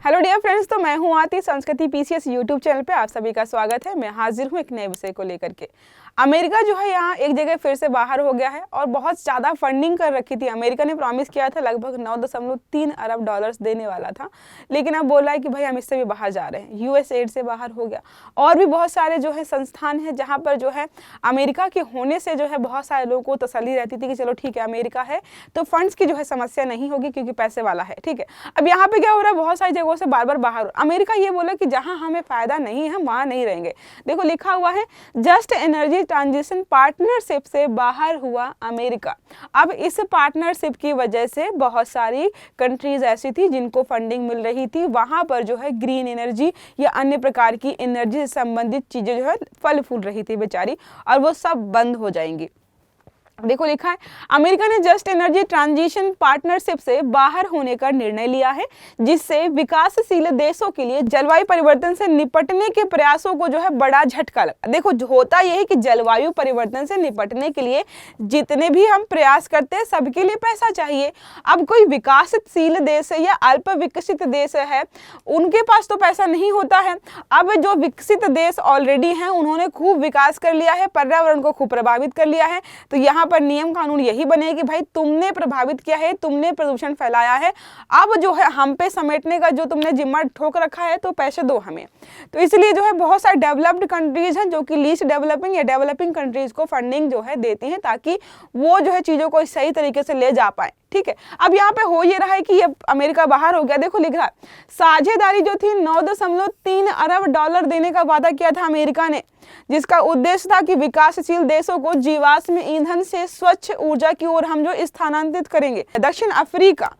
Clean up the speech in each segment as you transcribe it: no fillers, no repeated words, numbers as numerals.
Hello dear friends, तो मैं हूँ आती संस्कृति पीसीएस यूट्यूब चैनल पे आप सभी का स्वागत है। मैं हाजिर हूँ एक नए विषय को लेकर के। अमेरिका जो है यहाँ एक जगह फिर से बाहर हो गया है और बहुत ज़्यादा फंडिंग कर रखी थी। अमेरिका ने प्रॉमिस किया था लगभग 9.3 अरब डॉलर्स देने वाला था, लेकिन अब बोला है कि भाई हम इससे भी बाहर जा रहे हैं। यूएस एड से बाहर हो गया और भी बहुत सारे जो है संस्थान हैं जहाँ पर जो है अमेरिका के होने से जो है बहुत सारे लोगों को तसल्ली रहती थी कि चलो ठीक है अमेरिका है तो फंड्स की जो है समस्या नहीं होगी क्योंकि पैसे वाला है। ठीक है, अब यहाँ पे क्या हो रहा है, बहुत सारी जगहों से बार बार बाहर अमेरिका ये बोला कि जहां हमें फायदा नहीं है वहां नहीं रहेंगे। देखो लिखा हुआ है जस्ट एनर्जी ट्रांजिशन पार्टनरशिप से बाहर हुआ अमेरिका। अब इस पार्टनरशिप की वजह से बहुत सारी कंट्रीज ऐसी थी जिनको फंडिंग मिल रही थी, वहां पर जो है ग्रीन एनर्जी या अन्य प्रकार की एनर्जी से संबंधित चीजें जो है फल फूल रही थी बेचारी, और वो सब बंद हो जाएंगी। देखो लिखा है अमेरिका ने जस्ट एनर्जी ट्रांजिशन पार्टनरशिप से बाहर होने का निर्णय लिया है, जिससे विकासशील देशों के लिए जलवायु परिवर्तन से निपटने के प्रयासों को जो है बड़ा झटका लगा। देखो होता यह है कि जलवायु परिवर्तन से निपटने के लिए जितने भी हम प्रयास करते हैं सबके लिए पैसा चाहिए। अब कोई विकासशील देश है या अल्प विकसित देश है उनके पास तो पैसा नहीं होता है। अब जो विकसित देश ऑलरेडी हैं उन्होंने खूब विकास कर लिया है, पर्यावरण को खूब प्रभावित कर लिया है, तो यहाँ पर नियम कानून यही बने कि भाई तुमने प्रभावित किया है, तुमने प्रदूषण फैलाया है, अब जो है हम पे समेटने का जो तुमने जिम्मा ठोक रखा है तो पैसे दो हमें। तो इसलिए जो है बहुत सारे डेवलप्ड कंट्रीज हैं जो कि लीस्ट डेवलपिंग या डेवलपिंग कंट्रीज को फंडिंग जो है देती हैं ताकि वो जो है चीजों को सही तरीके से ले जा पाए। ठीक है, अब यहाँ पे हो ये रहा है कि ये अमेरिका बाहर हो गया। देखो लिख रहा है साझेदारी जो थी 9.3 अरब डॉलर देने का वादा किया था अमेरिका ने, जिसका उद्देश्य था कि विकासशील देशों को जीवाश्म ईंधन से स्वच्छ ऊर्जा की ओर हम जो स्थानांतरित करेंगे। दक्षिण अफ्रीका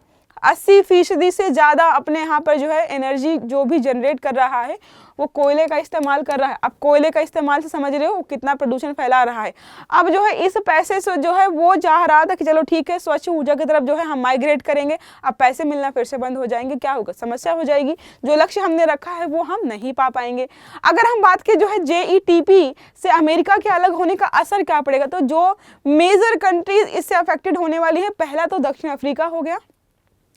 80% से ज्यादा अपने यहाँ पर जो है एनर्जी जो भी जनरेट कर रहा है वो कोयले का इस्तेमाल कर रहा है। अब कोयले का इस्तेमाल से समझ रहे हो कितना प्रदूषण फैला रहा है। अब जो है इस पैसे से जो है वो चाह रहा था कि चलो ठीक है स्वच्छ ऊर्जा की तरफ जो है हम माइग्रेट करेंगे। अब पैसे मिलना फिर से बंद हो जाएंगे, क्या होगा, समस्या हो जाएगी। जो लक्ष्य हमने रखा है वो हम नहीं पा पाएंगे। अगर हम बात करें जो है JETP से अमेरिका के अलग होने का असर क्या पड़ेगा, तो जो मेजर कंट्रीज इससे अफेक्टेड होने वाली है, पहला तो दक्षिण अफ्रीका हो गया,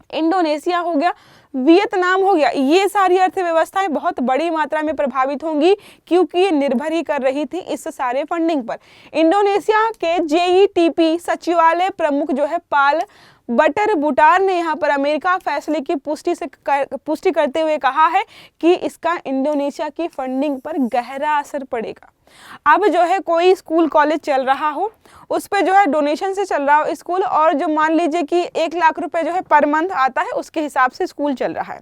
इंडोनेशिया हो गया, वियतनाम हो गया। ये सारी अर्थव्यवस्थाएं बहुत बड़ी मात्रा में प्रभावित होंगी क्योंकि ये निर्भर ही कर रही थी इस सारे फंडिंग पर। इंडोनेशिया के JETP सचिवालय प्रमुख जो है पाल बटर बुटार ने यहाँ पर अमेरिका फैसले की पुष्टि करते हुए कहा है कि इसका इंडोनेशिया की फंडिंग पर गहरा असर पड़ेगा। अब जो है कोई स्कूल कॉलेज चल रहा हो उस पे जो है डोनेशन से चल रहा हो स्कूल, और जो मान लीजिए कि 1 लाख रुपए जो है पर मंथ आता है उसके हिसाब से स्कूल चल रहा है।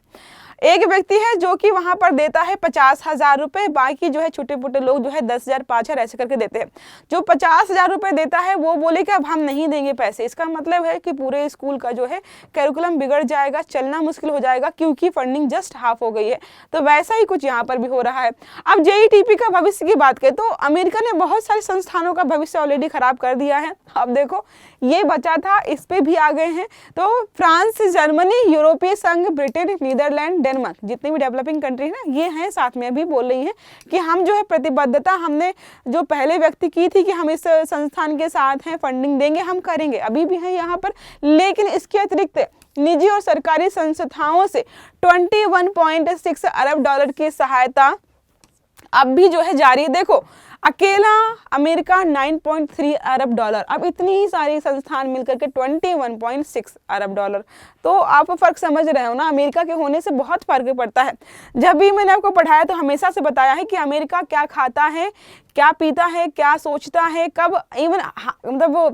एक व्यक्ति है जो कि वहां पर देता है 50,000 रुपए, बाकी जो है छोटे मोटे लोग जो है 10,000 5,000 ऐसे करके देते हैं। जो 50,000 रुपए देता है वो बोले कि अब हम नहीं देंगे पैसे। इसका मतलब है कि पूरे स्कूल का जो है कैरिकुलम बिगड़ जाएगा, चलना मुश्किल हो जाएगा क्योंकि फंडिंग जस्ट हाफ हो गई है। तो वैसा ही कुछ यहाँ पर भी हो रहा है। अब JETP का भविष्य की बात करें तो अमेरिका ने बहुत सारे संस्थानों का भविष्य ऑलरेडी खराब कर दिया है। अब देखो ये बचा था, इस पे भी आ गए हैं। तो फ्रांस, जर्मनी, यूरोपीय संघ, ब्रिटेन, नीदरलैंड, डेनमार्क, जितनी भी डेवलपिंग कंट्री है ना ये हैं साथ में अभी बोल रही हैं कि हम जो है प्रतिबद्धता हमने जो पहले व्यक्ति की थी कि हम इस संस्थान के साथ हैं, फंडिंग देंगे, हम करेंगे, अभी भी है यहाँ पर। लेकिन इसके अतिरिक्त निजी और सरकारी संस्थाओं से 21.6 अरब डॉलर की सहायता अब भी जो है जारी है। देखो अकेला अमेरिका 9.3 अरब डॉलर, अब इतनी ही सारी संस्थान मिलकर के 21.6 अरब डॉलर। तो आप फर्क समझ रहे हो ना, अमेरिका के होने से बहुत फर्क पड़ता है। जब भी मैंने आपको पढ़ाया तो हमेशा से बताया है कि अमेरिका क्या खाता है, क्या पीता है, क्या सोचता है, कब इवन मतलब वो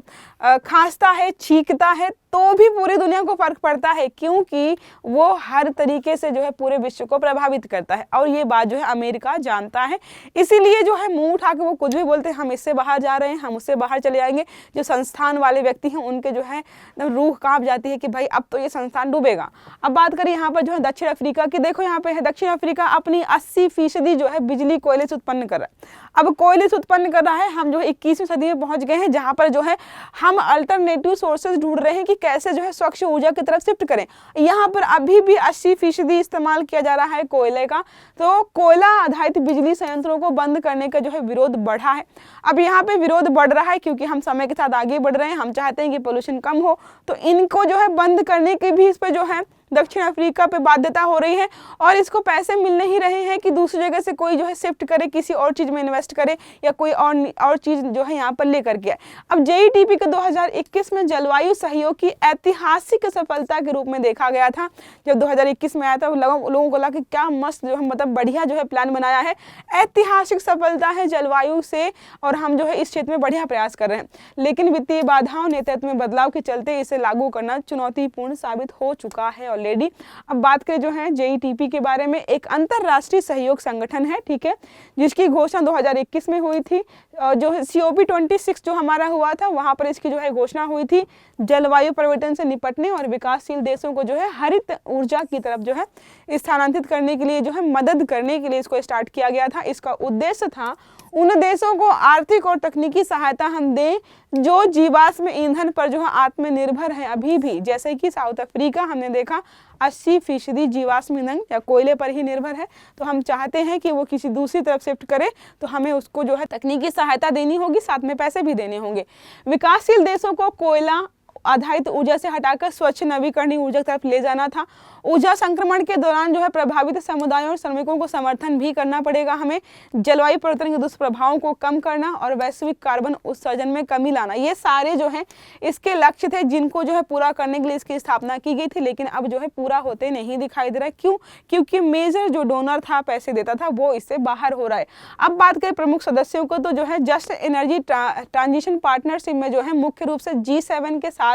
खांसता है, छींकता है, तो भी पूरी दुनिया को फर्क पड़ता है क्योंकि वो हर तरीके से जो है पूरे विश्व को प्रभावित करता है। और ये बात जो है अमेरिका जानता है, इसीलिए जो है मुंह उठा के वो कुछ भी बोलते हैं, हम इससे बाहर जा रहे हैं, हम उससे बाहर चले आएंगे। जो संस्थान वाले व्यक्ति हैं उनके जो है रूह कांप जाती है कि भाई अब तो ये संस्थान डूबेगा। अब बात करें यहाँ पर जो है दक्षिण अफ्रीका की, देखो यहाँ पे है दक्षिण अफ्रीका अपनी 80% जो है बिजली कोयले से उत्पन्न कर रहा है। अब कोयले से उत्पन्न कर रहा है, हम जो है 21वीं सदी में पहुंच गए हैं जहां पर जो है हम अल्टरनेटिव सोर्सेज ढूंढ रहे हैं कि कैसे जो है स्वच्छ ऊर्जा की तरफ शिफ्ट करें। यहाँ पर अभी भी 80% इस्तेमाल किया जा रहा है कोयले का। तो कोयला आधारित बिजली संयंत्रों को बंद करने का जो है विरोध बढ़ा है। अब यहाँ पे विरोध बढ़ रहा है क्योंकि हम समय के साथ आगे बढ़ रहे हैं, हम चाहते हैं कि पोल्यूशन कम हो, तो इनको जो है बंद करने की भी इस पर जो है दक्षिण अफ्रीका पे बाध्यता हो रही है और इसको पैसे मिल नहीं रहे हैं कि दूसरी जगह से कोई जो है शिफ्ट करे, किसी और चीज़ में इन्वेस्ट करे या कोई और चीज़ जो है यहाँ पर लेकर के आए। अब JETP को 2021 में जलवायु सहयोग की ऐतिहासिक सफलता के रूप में देखा गया था। जब 2021 में आया था लोगों को लगा कि क्या मस्त जो है मतलब बढ़िया जो है प्लान बनाया है, ऐतिहासिक सफलता है जलवायु से और हम जो है इस क्षेत्र में बढ़िया प्रयास कर रहे हैं। लेकिन वित्तीय बाधाओं, नेतृत्व में बदलाव के चलते इसे लागू करना चुनौतीपूर्ण साबित हो चुका है ऑलरेडी। अब बात करें जो है JETP के बारे में, एक अंतरराष्ट्रीय सहयोग संगठन है, ठीक है, जिसकी घोषणा 2021 में हुई थी। जो COP26 जो हमारा हुआ था वहां पर इसकी जो है घोषणा हुई थी। जलवायु परिवर्तन से निपटने और विकासशील देशों को जो है हरित ऊर्जा की तरफ जो है स्थानांतरित करने के लिए जो है मदद करने के लिए इसको स्टार्ट किया गया था। इसका उद्देश्य था उन देशों को आर्थिक और तकनीकी सहायता हम दें जो जीवाश्म ईंधन पर जो है आत्मनिर्भर है अभी भी। जैसे कि साउथ अफ्रीका हमने देखा 80% जीवाश्म ईंधन या कोयले पर ही निर्भर है, तो हम चाहते हैं कि वो किसी दूसरी तरफ शिफ्ट करे तो हमें उसको जो है तकनीकी सहायता देनी होगी, साथ में पैसे भी देने होंगे। विकासशील देशों को कोयला आधारित ऊर्जा से हटाकर स्वच्छ नवीकरणीय ऊर्जा की तरफ ले जाना था। ऊर्जा संक्रमण के दौरान जो है प्रभावित समुदायों और श्रमिकों को समर्थन भी करना पड़ेगा हमें। जलवायु परिवर्तन के दुष्प्रभावों को कम करना और वैश्विक कार्बन उत्सर्जन में कमी लाना, ये सारे जो हैं इसके लक्ष्य थे जिनको जो है पूरा करने के लिए इसकी स्थापना की गई थी। लेकिन अब जो है पूरा होते नहीं दिखाई दे रहा है। क्यों? क्योंकि मेजर जो डोनर था, पैसे देता था, वो इससे बाहर हो रहा है। अब बात करें प्रमुख सदस्यों को, तो जो है जस्ट एनर्जी ट्रांजिशन पार्टनरशिप में जो है मुख्य रूप से G7 के साथ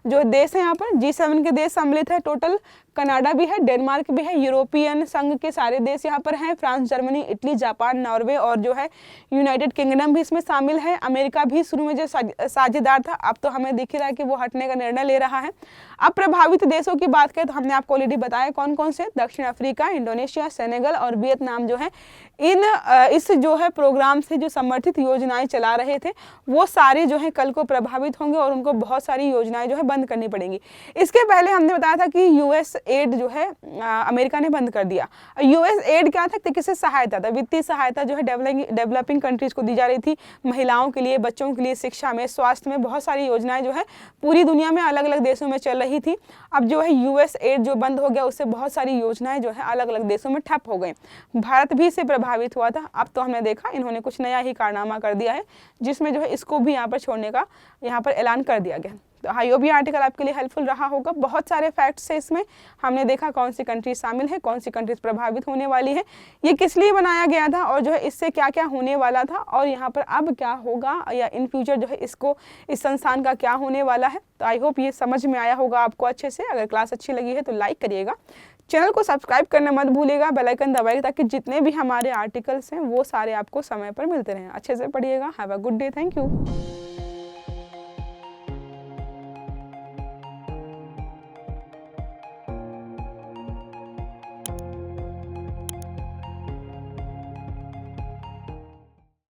जो देश है, यहाँ पर G7 के देश सम्मिलित है। टोटल कनाडा भी है, डेनमार्क भी है, यूरोपियन संघ के सारे देश यहाँ पर हैं, France, Germany, Italy, Japan, Norway और जो है यूनाइटेड किंगडम भी इसमें शामिल है। अमेरिका भी शुरू में जो साझेदार था, अब तो हमें दिख रहा है कि वो हटने का निर्णय ले रहा है। अब प्रभावित देशों की बात करें तो हमने आपको ऑलरेडी बताया कौन कौन से, दक्षिण अफ्रीका, इंडोनेशिया, सेनेगल और वियतनाम जो है इस जो है प्रोग्राम से जो समर्थित योजनाएं चला रहे थे वो सारे जो है कल को प्रभावित होंगे और उनको बहुत सारी योजनाएं जो है बंद करनी पड़ेंगी। इसके पहले हमने बताया था कि US एड जो है अमेरिका ने बंद कर दिया। US एड क्या था? किसी सहायता था, वित्तीय सहायता जो है डेवलपिंग कंट्रीज को दी जा रही थी, महिलाओं के लिए, बच्चों के लिए, शिक्षा में, स्वास्थ्य में, बहुत सारी योजनाएं जो है पूरी दुनिया में अलग अलग देशों में चल रही थी। अब जो है US एड जो बंद हो गया उससे बहुत सारी योजनाएं जो है अलग अलग देशों में ठप हो गई। भारत भी इससे प्रभावित हुआ था। अब तो हमने देखा इन्होंने कुछ नया ही कारनामा कर दिया है जिसमें जो है इसको भी यहाँ पर छोड़ने का यहाँ पर ऐलान कर दिया गया। तो आई होप ये आर्टिकल आपके लिए हेल्पफुल रहा होगा। बहुत सारे फैक्ट्स है इसमें, हमने देखा कौन सी कंट्रीज शामिल है, कौन सी कंट्रीज प्रभावित होने वाली है, ये किस लिए बनाया गया था और जो है इससे क्या क्या होने वाला था और यहाँ पर अब क्या होगा या इन फ्यूचर जो है इसको इस संस्थान का क्या होने वाला है। तो आई होप ये समझ में आया होगा आपको अच्छे से। अगर क्लास अच्छी लगी है तो लाइक करिएगा, चैनल को सब्सक्राइब करना मत भूलिएगा, बेल आइकन दबाइए ताकि जितने भी हमारे आर्टिकल्स हैं वो सारे आपको समय पर मिलते रहें। अच्छे से पढ़िएगा। Have a good day. Thank you.